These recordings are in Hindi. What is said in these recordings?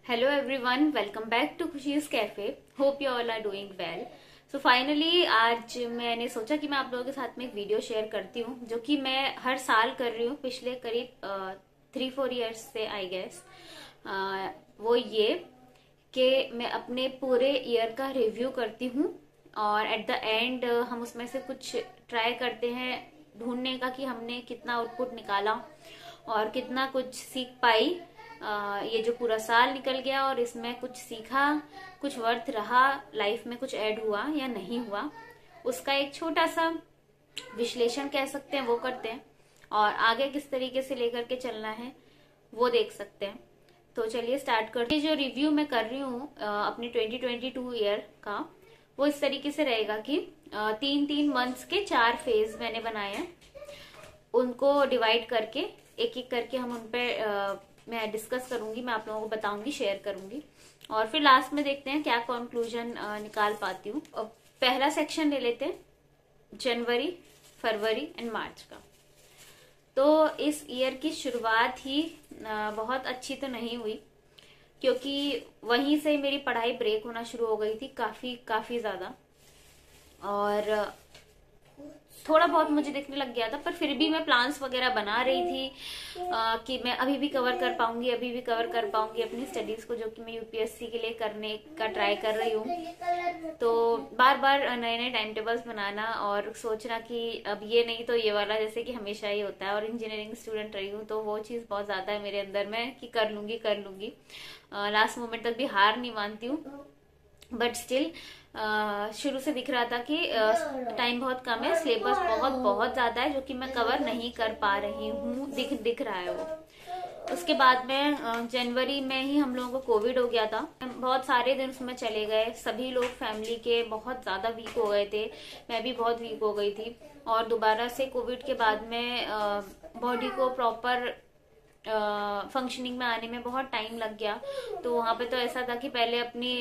Hello everyone, welcome back to Khushi's cafe. Hope you all are doing well. So finally आज मैंने सोचा कि मैं आप लोगों के साथ में एक वीडियो शेयर करती हूँ, जो कि मैं हर साल कर रही हूँ पिछले करीब 3-4 ईयर्स से आई गेस। वो ये कि मैं अपने पूरे ईयर का रिव्यू करती हूँ और एट द एंड हम उसमें से कुछ ट्राई करते हैं ढूंढने का कि हमने कितना आउटपुट निकाला और कितना कुछ सीख पाई। ये जो पूरा साल निकल गया और इसमें कुछ सीखा, कुछ वर्थ रहा, लाइफ में कुछ ऐड हुआ या नहीं हुआ, उसका एक छोटा सा विश्लेषण कह सकते हैं वो करते हैं और आगे किस तरीके से लेकर के चलना है वो देख सकते हैं। तो चलिए स्टार्ट करते हैं। जो रिव्यू मैं कर रही हूँ अपनी 2022 ईयर का, वो इस तरीके से रहेगा कि 3-3 मंथ्स के 4 फेज मैंने बनाए हैं। उनको डिवाइड करके एक एक करके हम उन पे मैं डिस्कस करूंगी, मैं आप लोगों को बताऊंगी, शेयर करूंगी और फिर लास्ट में देखते हैं क्या कंक्लूजन निकाल पाती हूँ। पहला सेक्शन ले लेते हैं जनवरी, फरवरी एंड मार्च का। तो इस ईयर की शुरुआत ही बहुत अच्छी तो नहीं हुई, क्योंकि वहीं से मेरी पढ़ाई ब्रेक होना शुरू हो गई थी काफी ज्यादा, और थोड़ा बहुत मुझे दिखने लग गया था। पर फिर भी मैं प्लान्स वगैरह बना रही थी कि मैं अभी भी कवर कर पाऊंगी अपनी स्टडीज को, जो कि मैं यूपीएससी के लिए करने का ट्राई कर रही हूँ। तो बार बार नए नए टाइम टेबल्स बनाना और सोचना कि अब ये नहीं तो ये वाला, जैसे कि हमेशा ही होता है। और इंजीनियरिंग स्टूडेंट रही हूँ तो वो चीज बहुत ज्यादा है मेरे अंदर में कि कर लूंगी। लास्ट मोमेंट तक भी हार नहीं मानती हूँ, बट स्टिल शुरू से दिख रहा था कि टाइम बहुत कम है, सिलेबस बहुत ज्यादा है, जो कि मैं कवर नहीं कर पा रही हूँ, दिख रहा है वो। उसके बाद में जनवरी में ही हम लोगों को कोविड हो गया था। बहुत सारे दिन उसमें चले गए, सभी लोग फैमिली के बहुत ज्यादा वीक हो गए थे, मैं भी बहुत वीक हो गई थी। और दोबारा से कोविड के बाद में बॉडी को प्रॉपर फंक्शनिंग में आने में बहुत टाइम लग गया। तो वहां पे तो ऐसा था कि पहले अपनी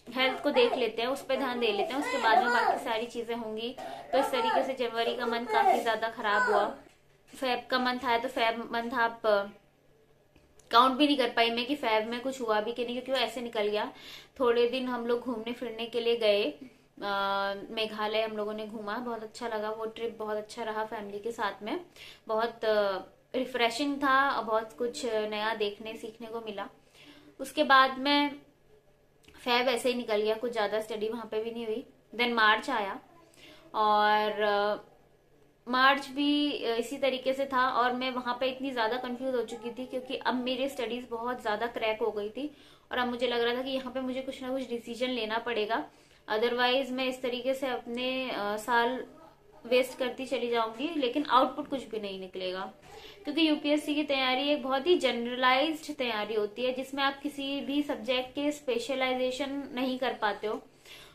हेल्थ को देख लेते हैं, उस पर ध्यान दे लेते हैं, उसके बाद में बाकी सारी चीजें होंगी। तो इस तरीके से जनवरी का मंथ काफी ज्यादा खराब हुआ। फेब का मंथ आया तो फेब मंथ आप काउंट भी नहीं कर पाई मैं कि फेब में कुछ हुआ भी कि नहीं, क्योंकि वो ऐसे निकल गया। थोड़े दिन हम लोग घूमने फिरने के लिए गए, मेघालय हम लोगों ने घूमा, बहुत अच्छा लगा। वो ट्रिप बहुत अच्छा रहा फैमिली के साथ में, बहुत रिफ्रेशिंग था और बहुत कुछ नया देखने सीखने को मिला। उसके बाद में फेब ऐसे ही निकल गया, कुछ ज्यादा स्टडी वहां पे भी नहीं हुई। देन मार्च आया और मार्च भी इसी तरीके से था, और मैं वहां पे इतनी ज्यादा कंफ्यूज हो चुकी थी क्योंकि अब मेरी स्टडीज बहुत ज्यादा क्रैक हो गई थी और अब मुझे लग रहा था कि यहाँ पे मुझे कुछ ना कुछ डिसीजन लेना पड़ेगा, अदरवाइज मैं इस तरीके से अपने साल वेस्ट करती चली जाऊंगी, लेकिन आउटपुट कुछ भी नहीं निकलेगा। क्योंकि यूपीएससी की तैयारी एक बहुत ही जनरलाइज्ड तैयारी होती है, जिसमें आप किसी भी सब्जेक्ट के स्पेशलाइजेशन नहीं कर पाते हो,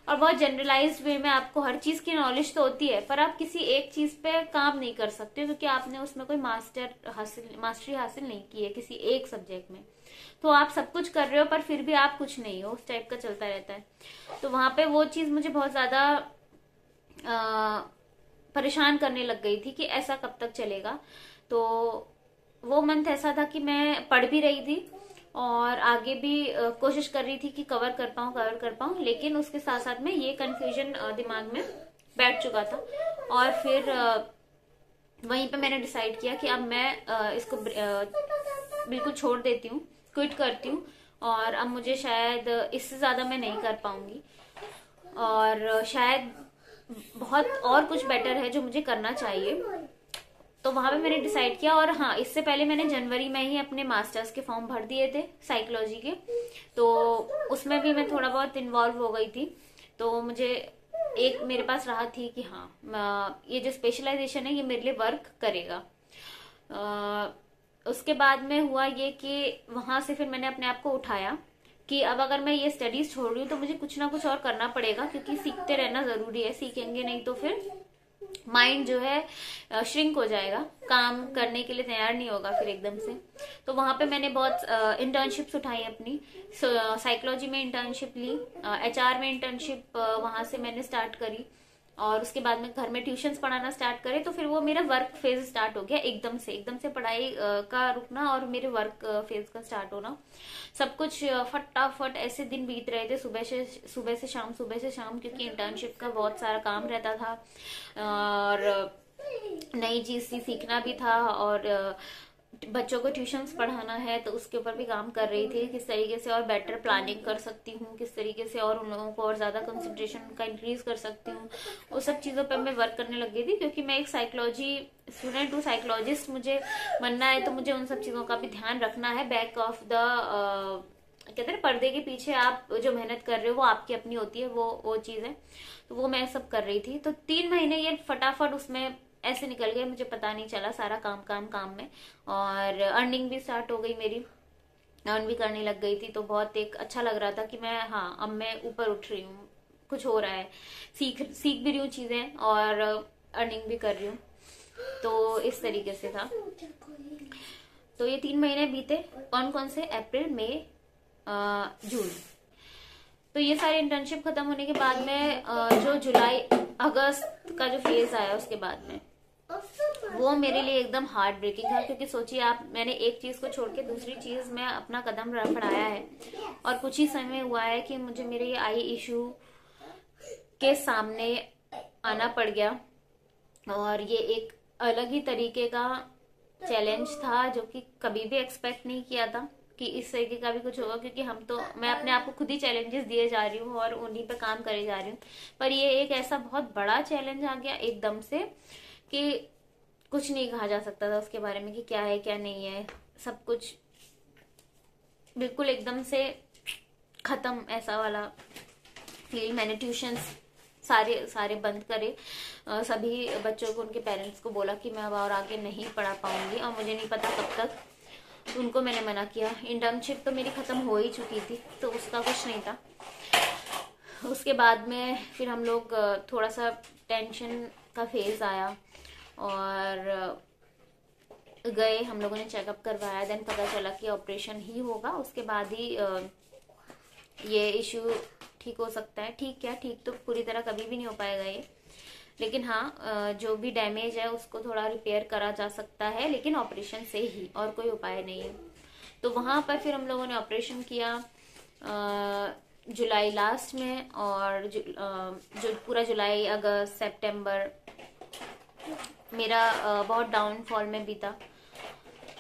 और बहुत जनरलाइज्ड वे में आपको हर चीज की नॉलेज तो होती है, पर आप किसी एक चीज पे काम नहीं कर सकते क्योंकि आपने उसमें कोई मास्टरी हासिल नहीं की है किसी एक सब्जेक्ट में। तो आप सब कुछ कर रहे हो पर फिर भी आप कुछ नहीं हो, उस टाइप का चलता रहता है। तो वहां पे वो चीज मुझे बहुत ज्यादा परेशान करने लग गई थी कि ऐसा कब तक चलेगा। तो वो मंथ ऐसा था कि मैं पढ़ भी रही थी और आगे भी कोशिश कर रही थी कि कवर कर पाऊं, लेकिन उसके साथ साथ में ये कंफ्यूजन दिमाग में बैठ चुका था। और फिर वहीं पे मैंने डिसाइड किया कि अब मैं इसको बिल्कुल छोड़ देती हूँ, क्विट करती हूँ, और अब मुझे शायद इससे ज्यादा मैं नहीं कर पाऊंगी और शायद बहुत और कुछ बेटर है जो मुझे करना चाहिए। तो वहां पे मैंने डिसाइड किया। और हाँ, इससे पहले मैंने जनवरी में ही अपने मास्टर्स के फॉर्म भर दिए थे साइकोलॉजी के, तो उसमें भी मैं थोड़ा बहुत इन्वॉल्व हो गई थी। तो मुझे एक मेरे पास राह थी कि हाँ, ये जो स्पेशलाइजेशन है ये मेरे लिए वर्क करेगा। उसके बाद में हुआ ये कि वहां से फिर मैंने अपने आप को उठाया कि अब अगर मैं ये स्टडीज छोड़ रही हूँ तो मुझे कुछ ना कुछ और करना पड़ेगा, क्योंकि सीखते रहना जरूरी है। सीखेंगे नहीं तो फिर माइंड जो है श्रिंक हो जाएगा, काम करने के लिए तैयार नहीं होगा फिर एकदम से। तो वहां पे मैंने बहुत इंटर्नशिप्स उठाई अपनी। साइकोलॉजी में इंटर्नशिप ली, एचआर में इंटर्नशिप वहां से मैंने स्टार्ट करी, और उसके बाद में घर में ट्यूशंस पढ़ाना स्टार्ट करे, तो फिर वो मेरा वर्क फेज स्टार्ट हो गया एकदम से पढ़ाई का रुकना और मेरे वर्क फेज का स्टार्ट होना। सब कुछ फटाफट ऐसे दिन बीत रहे थे, सुबह से शाम, क्योंकि इंटर्नशिप का बहुत सारा काम रहता था और नई चीज सीखना भी था, और बच्चों को ट्यूशंस पढ़ाना है तो उसके ऊपर भी काम कर रही थी, किस तरीके से और बेटर प्लानिंग कर सकती हूँ, किस तरीके से और उन लोगों को और ज्यादा कंसंट्रेशन का इंक्रीज कर सकती हूँ, वो सब चीजों पे मैं वर्क करने लग गई थी। क्योंकि मैं एक साइकोलॉजी स्टूडेंट हूँ, साइकोलॉजिस्ट मुझे बनना है, तो मुझे उन सब चीजों का भी ध्यान रखना है। बैक ऑफ द कहते हैं पर्दे के पीछे आप जो मेहनत कर रहे हो वो आपकी अपनी होती है, वो चीज है। तो वो मैं सब कर रही थी। तो 3 महीने ये फटाफट उसमें ऐसे निकल गए, मुझे पता नहीं चला, सारा काम में। और अर्निंग भी स्टार्ट हो गई मेरी, अर्न भी करने लग गई थी। तो बहुत एक अच्छा लग रहा था कि मैं अब मैं ऊपर उठ रही हूँ, कुछ हो रहा है, सीख भी रही हूँ चीजें और अर्निंग भी कर रही हूँ। तो इस तरीके से था। तो ये 3 महीने बीते, कौन से, अप्रैल, मई, जून। तो ये सारी इंटर्नशिप खत्म होने के बाद में जो जुलाई अगस्त का जो फेज आया उसके बाद में, वो मेरे लिए एकदम हार्ट ब्रेकिंग था। क्योंकि सोचिए आप, मैंने एक चीज को छोड़ के दूसरी चीज में अपना कदम बढ़ाया है, और कुछ ही समय हुआ है कि मुझे मेरे ये आई इशू के सामने आना पड़ गया। और ये एक अलग ही तरीके का चैलेंज था जो कि कभी भी एक्सपेक्ट नहीं किया था कि इस तरीके का भी कुछ होगा। क्योंकि मैं अपने आप को खुद ही चैलेंजेस दिए जा रही हूँ और उन्हीं पे काम करे जा रही हूँ। पर ये एक ऐसा बहुत बड़ा चैलेंज आ गया एकदम से कि कुछ नहीं कहा जा सकता था उसके बारे में कि क्या है क्या नहीं है। सब कुछ बिल्कुल एकदम से खत्म, ऐसा वाला फील। मैंने ट्यूशंस सारे बंद करे, सभी बच्चों को, उनके पेरेंट्स को बोला कि मैं अब और आगे नहीं पढ़ा पाऊंगी, और मुझे नहीं पता कब तक। उनको मैंने मना किया। इंटर्नशिप तो मेरी खत्म हो ही चुकी थी, तो उसका कुछ नहीं था। उसके बाद में फिर हम लोग थोड़ा सा टेंशन का फेज आया और गए, हम लोगों ने चेकअप करवाया। देन पता चला कि ऑपरेशन ही होगा, उसके बाद ही ये इशू ठीक हो सकता है। ठीक तो पूरी तरह कभी भी नहीं हो पाएगा ये, लेकिन हाँ जो भी डैमेज है उसको थोड़ा रिपेयर करा जा सकता है, लेकिन ऑपरेशन से ही, और कोई उपाय नहीं है। तो वहां पर फिर हम लोगों ने ऑपरेशन किया जुलाई लास्ट में, और जो पूरा जुलाई अगस्त सितंबर मेरा बहुत डाउनफॉल में बीता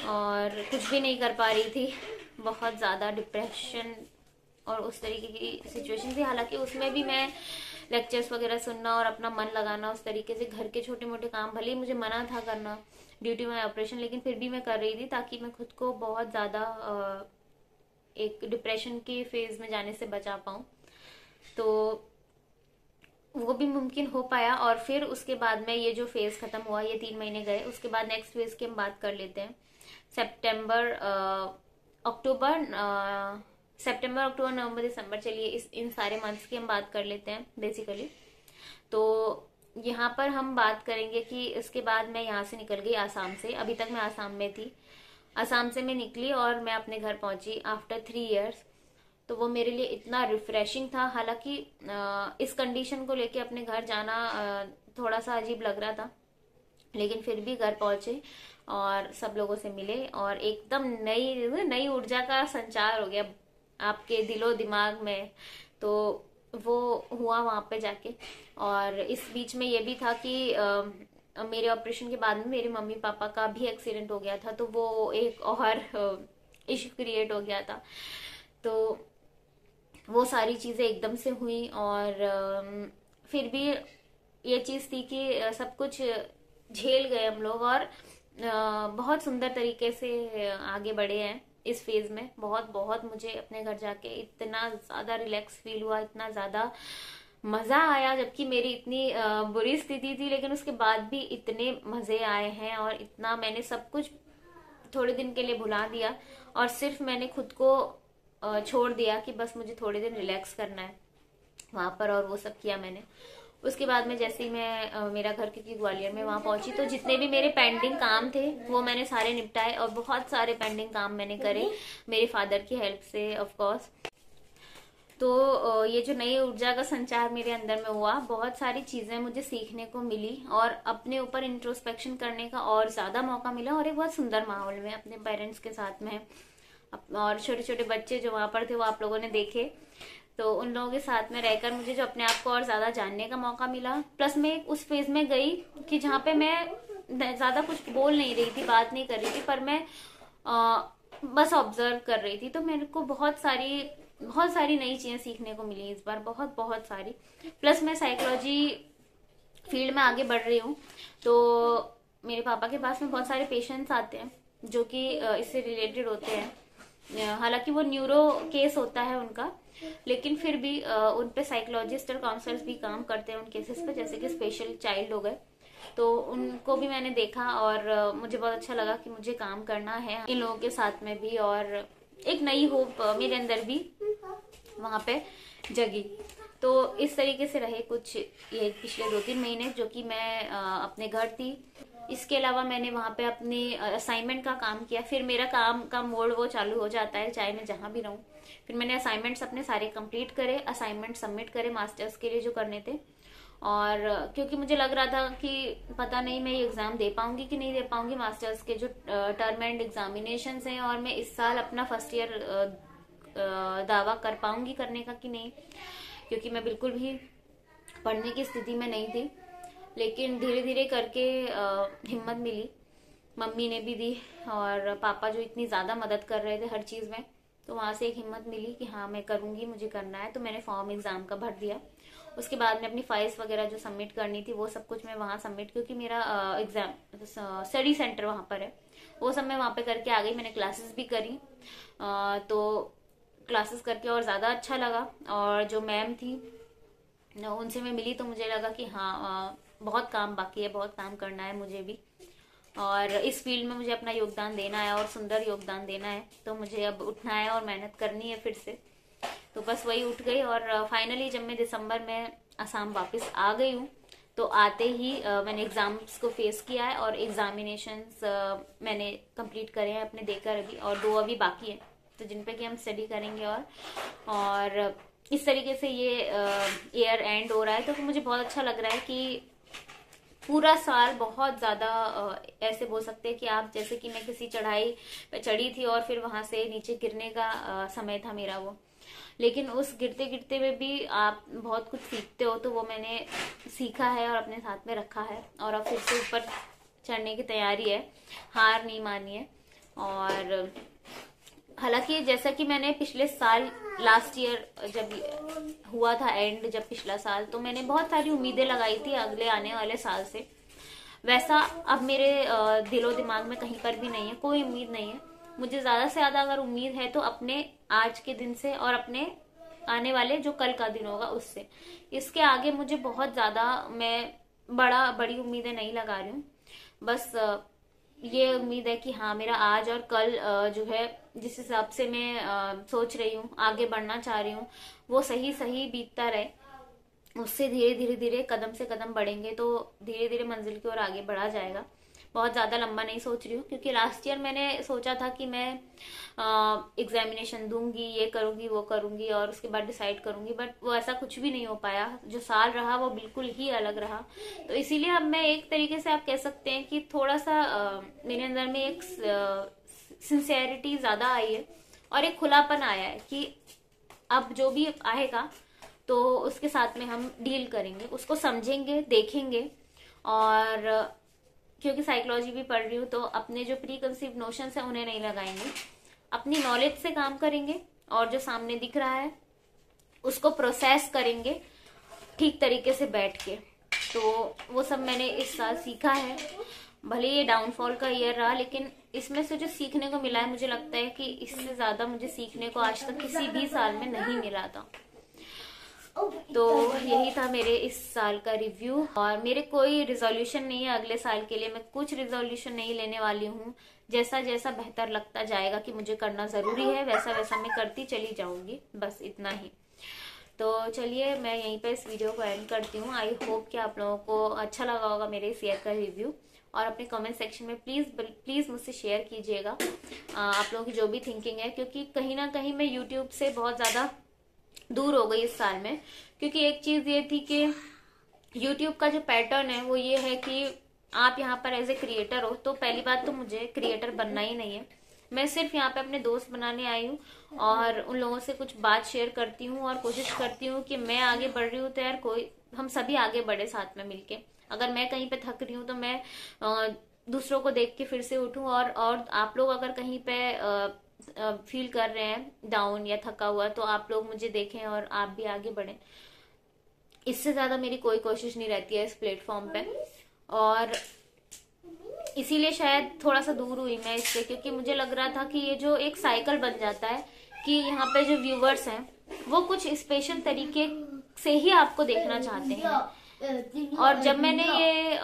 और कुछ भी नहीं कर पा रही थी। बहुत ज़्यादा डिप्रेशन और उस तरीके की सिचुएशन थी। हालांकि उसमें भी मैं लेक्चर्स वगैरह सुनना और अपना मन लगाना उस तरीके से, घर के छोटे मोटे काम, भले ही मुझे मना था करना ड्यू टू माई ऑपरेशन, लेकिन फिर भी मैं कर रही थी ताकि मैं खुद को बहुत ज़्यादा एक डिप्रेशन के फेज में जाने से बचा पाऊँ। तो वो भी मुमकिन हो पाया। और फिर उसके बाद में ये जो फेज खत्म हुआ, ये 3 महीने गए, उसके बाद नेक्स्ट फेज की हम बात कर लेते हैं। सितंबर अक्टूबर नवंबर दिसंबर, चलिए इन सारे मंथ्स की हम बात कर लेते हैं बेसिकली। तो यहाँ पर हम बात करेंगे कि इसके बाद मैं यहाँ से निकल गई आसाम से। अभी तक मैं आसाम में थी, आसाम से मैं निकली और मैं अपने घर पहुंची आफ्टर 3 इयर्स। तो वो मेरे लिए इतना रिफ्रेशिंग था। हालांकि इस कंडीशन को लेके अपने घर जाना थोड़ा सा अजीब लग रहा था, लेकिन फिर भी घर पहुंचे और सब लोगों से मिले और एकदम नई ऊर्जा का संचार हो गया आपके दिलो दिमाग में। तो वो हुआ वहां पे जाके। और इस बीच में ये भी था कि मेरे ऑपरेशन के बाद में मेरे मम्मी पापा का भी एक्सीडेंट हो गया था, तो वो एक और इश्यू क्रिएट हो गया था। तो वो सारी चीजें एकदम से हुई। और फिर भी ये चीज थी कि सब कुछ झेल गए हम लोग और बहुत सुंदर तरीके से आगे बढ़े हैं इस फेज में। बहुत मुझे अपने घर जाके इतना ज्यादा रिलैक्स फील हुआ, इतना ज्यादा मजा आया, जबकि मेरी इतनी बुरी स्थिति थी, लेकिन उसके बाद भी इतने मजे आए हैं। और इतना मैंने सब कुछ थोड़े दिन के लिए भुला दिया और सिर्फ मैंने खुद को छोड़ दिया कि बस मुझे थोड़े दिन रिलैक्स करना है वहां पर, और वो सब किया मैंने। उसके बाद में जैसे ही मैं मेरा घर क्योंकि ग्वालियर में वहां पहुंची, तो जितने भी मेरे पेंडिंग काम थे वो मैंने सारे निपटाए और बहुत सारे पेंडिंग काम मैंने करे मेरे फादर की हेल्प से ऑफ कोर्स। तो ये जो नई ऊर्जा का संचार मेरे अंदर में हुआ, बहुत सारी चीजें मुझे सीखने को मिली और अपने ऊपर इंट्रोस्पेक्शन करने का और ज्यादा मौका मिला, और एक बहुत सुंदर माहौल में अपने पेरेंट्स के साथ में, और छोटे छोटे बच्चे जो वहां पर थे वो आप लोगों ने देखे, तो उन लोगों के साथ में रहकर मुझे जो अपने आप को और ज्यादा जानने का मौका मिला। प्लस मैं उस फेज में गई कि जहाँ पे मैं ज्यादा कुछ बोल नहीं रही थी, बात नहीं कर रही थी, पर मैं बस ऑब्जर्व कर रही थी। तो मेरे को बहुत सारी नई चीजें सीखने को मिली इस बार, बहुत सारी। प्लस मैं साइकोलॉजी फील्ड में आगे बढ़ रही हूँ, तो मेरे पापा के पास में बहुत सारे पेशेंट्स आते हैं जो कि इससे रिलेटेड होते हैं। हालांकि वो न्यूरो केस होता है उनका, लेकिन फिर भी उन पे साइकोलॉजिस्ट और काउंसलर्स भी काम करते हैं उन केसेस पे, जैसे कि स्पेशल चाइल्ड हो गए। तो उनको भी मैंने देखा और मुझे बहुत अच्छा लगा कि मुझे काम करना है इन लोगों के साथ में भी, और एक नई होप मेरे अंदर भी वहां पे जगी। तो इस तरीके से रहे कुछ ये पिछले 2-3 महीने, जो कि मैं अपने घर थी। इसके अलावा मैंने वहां पे अपने असाइनमेंट का काम किया। फिर मेरा काम का मोड वो चालू हो जाता है, चाहे मैं जहां भी रहूं। फिर मैंने असाइनमेंट्स अपने सारे कंप्लीट करे, असाइनमेंट सबमिट करे मास्टर्स के लिए जो करने थे। और क्योंकि मुझे लग रहा था कि पता नहीं मैं ये एग्जाम दे पाऊंगी कि नहीं दे पाऊंगी, मास्टर्स के जो टर्म एंड एग्जामिनेशन हैं, और मैं इस साल अपना फर्स्ट ईयर दावा कर पाऊंगी करने का कि नहीं, क्योंकि मैं बिल्कुल भी पढ़ने की स्थिति में नहीं थी। लेकिन धीरे धीरे करके हिम्मत मिली, मम्मी ने भी दी, और पापा जो इतनी ज्यादा मदद कर रहे थे हर चीज में, तो वहां से एक हिम्मत मिली कि हाँ मैं करूंगी, मुझे करना है। तो मैंने फॉर्म एग्जाम का भर दिया। उसके बाद में अपनी फाइल्स वगैरह जो सबमिट करनी थी वो सब कुछ मैं वहां सबमिट, क्योंकि मेरा एग्जाम स्टडी सेंटर वहां पर है, वो सब मैं वहां पे करके आ गई। मैंने क्लासेस भी करी, तो क्लासेस करके और ज्यादा अच्छा लगा। और जो मैम थी उनसे मैं मिली, तो मुझे लगा कि हाँ बहुत काम बाकी है, बहुत काम करना है मुझे भी, और इस फील्ड में मुझे अपना योगदान देना है, और सुंदर योगदान देना है। तो मुझे अब उठना है और मेहनत करनी है फिर से। तो बस वही उठ गई, और फाइनली जब मैं दिसंबर में असम वापस आ गई हूँ, तो आते ही मैंने एग्जाम्स को फेस किया है, और एग्जामिनेशंस मैंने कंप्लीट करे हैं अपने देकर अभी, और 2 अभी बाकी है, तो जिन पे कि हम स्टडी करेंगे। और इस तरीके से ये ईयर एंड हो रहा है। तो मुझे बहुत अच्छा लग रहा है कि पूरा साल बहुत ज्यादा ऐसे बोल सकते हैं कि आप जैसे कि मैं किसी चढ़ाई पे चढ़ी थी और फिर वहां से नीचे गिरने का समय था मेरा वो, लेकिन उस गिरते गिरते में भी आप बहुत कुछ सीखते हो। तो वो मैंने सीखा है और अपने साथ में रखा है, और अब फिर से ऊपर चढ़ने की तैयारी है, हार नहीं मानी है। और हालांकि जैसा कि मैंने पिछले साल लास्ट ईयर जब हुआ था एंड, जब पिछला साल, तो मैंने बहुत सारी उम्मीदें लगाई थी अगले आने वाले साल से, वैसा अब मेरे दिलो दिमाग में कहीं पर भी नहीं है, कोई उम्मीद नहीं है। मुझे ज्यादा से ज्यादा अगर उम्मीद है तो अपने आज के दिन से और अपने आने वाले जो कल का दिन होगा उससे। इसके आगे मुझे बहुत ज्यादा मैं बड़ी उम्मीदें नहीं लगा रही हूँ। बस ये उम्मीद है कि हाँ मेरा आज और कल जो है जिस हिसाब से मैं सोच रही हूँ, आगे बढ़ना चाह रही हूँ, वो सही सही बीतता रहे। उससे धीरे धीरे कदम से कदम बढ़ेंगे तो धीरे धीरे मंजिल की ओर आगे बढ़ा जाएगा। बहुत ज्यादा लंबा नहीं सोच रही हूँ, क्योंकि लास्ट ईयर मैंने सोचा था कि मैं एग्जामिनेशन दूंगी, ये करूंगी वो करूंगी, और उसके बाद डिसाइड करूंगी, बट वो ऐसा कुछ भी नहीं हो पाया। जो साल रहा वो बिल्कुल ही अलग रहा। तो इसीलिए अब मैं एक तरीके से आप कह सकते हैं कि थोड़ा सा मेरे अंदर में एक सिंसियरिटी ज्यादा आई है, और एक खुलापन आया है कि अब जो भी आएगा तो उसके साथ में हम डील करेंगे, उसको समझेंगे, देखेंगे। और क्योंकि साइकोलॉजी भी पढ़ रही हूँ, तो अपने जो प्री कंसीव नोशंस है उन्हें नहीं लगाएंगे, अपनी नॉलेज से काम करेंगे, और जो सामने दिख रहा है उसको प्रोसेस करेंगे ठीक तरीके से बैठ के। तो वो सब मैंने इस साल सीखा है। भले ये डाउनफॉल का ईयर रहा, लेकिन इसमें से जो सीखने को मिला है, मुझे लगता है कि इससे ज्यादा मुझे सीखने को आज तक किसी भी साल में नहीं मिला था। तो यही था मेरे इस साल का रिव्यू। और मेरे कोई रिजोल्यूशन नहीं है अगले साल के लिए, मैं कुछ रिजोल्यूशन नहीं लेने वाली हूँ। जैसा जैसा बेहतर लगता जाएगा कि मुझे करना जरूरी है, वैसा वैसा मैं करती चली जाऊंगी, बस इतना ही। तो चलिए मैं यहीं पे इस वीडियो को एंड करती हूँ। आई होप कि आप लोगों को अच्छा लगा होगा मेरे इस ईयर का रिव्यू, और अपने कमेंट सेक्शन में प्लीज मुझसे शेयर कीजिएगा आप लोगों की जो भी थिंकिंग है, क्योंकि कहीं ना कहीं मैं यूट्यूब से बहुत ज्यादा दूर हो गई इस साल में। क्योंकि एक चीज ये थी कि यूट्यूब का जो पैटर्न है वो ये है कि आप यहाँ पर एज ए क्रिएटर हो, तो पहली बात तो मुझे क्रिएटर बनना ही नहीं है। मैं सिर्फ यहाँ पे अपने दोस्त बनाने आई हूँ और उन लोगों से कुछ बात शेयर करती हूँ और कोशिश करती हूँ कि मैं आगे बढ़ रही हूँ तो यार कोई हम सभी आगे बढ़े साथ में मिलके। अगर मैं कहीं पे थक रही हूँ तो मैं दूसरों को देख के फिर से उठूं, और आप लोग अगर कहीं पे फील कर रहे हैं डाउन या थका हुआ तो आप लोग मुझे देखें और आप भी आगे बढ़ें। इससे ज्यादा मेरी कोई कोशिश नहीं रहती है इस प्लेटफॉर्म पे। और इसीलिए शायद थोड़ा सा दूर हुई मैं इससे, क्योंकि मुझे लग रहा था कि ये जो एक साइकिल बन जाता है कि यहाँ पे जो व्यूवर्स हैं वो कुछ स्पेशल तरीके से ही आपको देखना चाहते हैं। और जब मैंने ये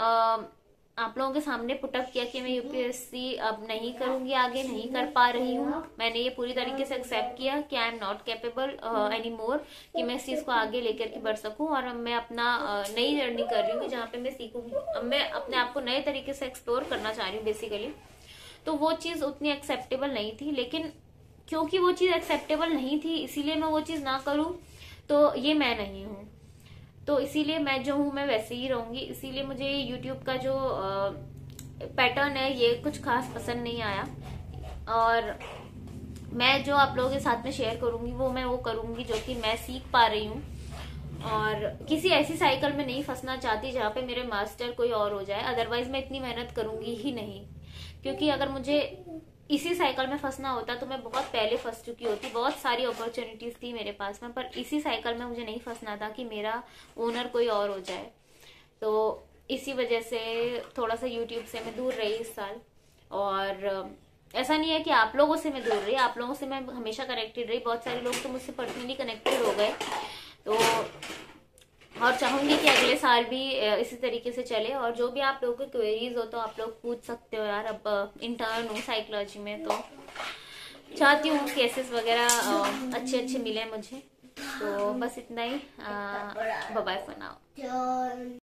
आप लोगों के सामने पुटअप किया कि मैं यूपीएससी अब नहीं करूंगी, आगे नहीं कर पा रही हूँ, मैंने ये पूरी तरीके से एक्सेप्ट किया कि I am not capable any more कि मैं इस चीज को आगे लेकर के बढ़ सकूं। और अब मैं अपना नई जर्नी कर रही हूँ जहाँ पे मैं सीखूंगी, अब मैं अपने आप को नए तरीके से एक्सप्लोर करना चाह रही हूँ बेसिकली। तो वो चीज उतनी एक्सेप्टेबल नहीं थी, लेकिन क्योंकि वो चीज एक्सेप्टेबल नहीं थी इसीलिए मैं वो चीज ना करूं तो ये मैं नहीं हूँ। तो इसीलिए मैं जो हूँ मैं वैसे ही रहूंगी। इसीलिए मुझे यूट्यूब का जो पैटर्न है ये कुछ खास पसंद नहीं आया। और मैं जो आप लोगों के साथ में शेयर करूंगी वो मैं वो करूंगी जो कि मैं सीख पा रही हूँ, और किसी ऐसी साइकिल में नहीं फंसना चाहती जहाँ पे मेरे मास्टर कोई और हो जाए। अदरवाइज मैं इतनी मेहनत करूंगी ही नहीं, क्योंकि अगर मुझे इसी साइकिल में फंसना होता तो मैं बहुत पहले फंस चुकी होती। बहुत सारी अपॉर्चुनिटीज थी मेरे पास में, पर इसी साइकिल में मुझे नहीं फंसना था कि मेरा ओनर कोई और हो जाए। तो इसी वजह से थोड़ा सा यूट्यूब से मैं दूर रही इस साल। और ऐसा नहीं है कि आप लोगों से मैं दूर रही, आप लोगों से मैं हमेशा कनेक्टेड रही। बहुत सारे लोग तो मुझसे पर्सनली कनेक्टेड हो गए। तो और चाहूंगी कि अगले साल भी इसी तरीके से चले। और जो भी आप लोगों की क्वेरीज हो तो आप लोग पूछ सकते हो यार। अब इंटर्न हूँ साइकोलॉजी में तो चाहती हूँ केसेस वगैरह अच्छे अच्छे मिले मुझे। तो बस इतना ही। Bye bye for now.